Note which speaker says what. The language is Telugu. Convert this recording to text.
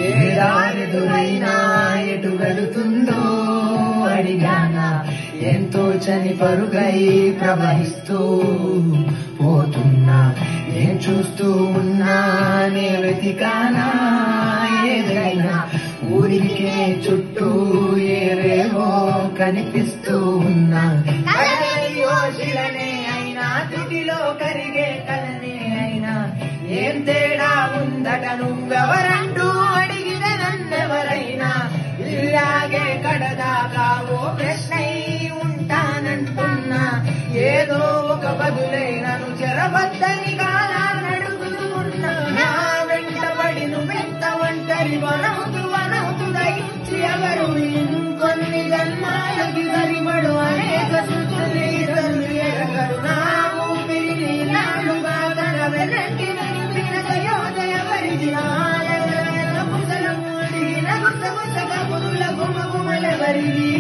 Speaker 1: ఏడారెదురైనా ఎటు వెళుతుందో అడిగానా, ఎంతో చని పరుగై ప్రవహిస్తూ పోతున్నా. ఏం చూస్తూ ఉన్నా నే వెతికానా ఏదైనా, ఊరికే చుట్టూ ఏరేవో కనిపిస్తూ ఉన్నా. శిలనే అయినా తుటిలో కరిగే కలనే అయినా, ఏం తేడా ఉందట నువ్వెవరంటూ అడిగిన నన్నెవరైనా. ఇలాగే కడదాకా ఓ ప్రశ్నై ఉంటానంటున్నా, ఏదో ఒక బదులైనను చెరబద్దని కాలానడుగుతూ ఉన్నా. నా వెంటబడి నువ్వెంత ఒంటరి వనవుతూ దయించి ఎవరు ఇంకొన్ని జన్మాలకి సరిపడు అనేక శృతులు ఇతరులు ఎరగరు. నా ఊపిరి నాలుగా తన వెనక్కి నడిపిన దయోదయవరిది పుసలము అడిగిన గుసగుసగ పురుల గుమగుమలెవరిది.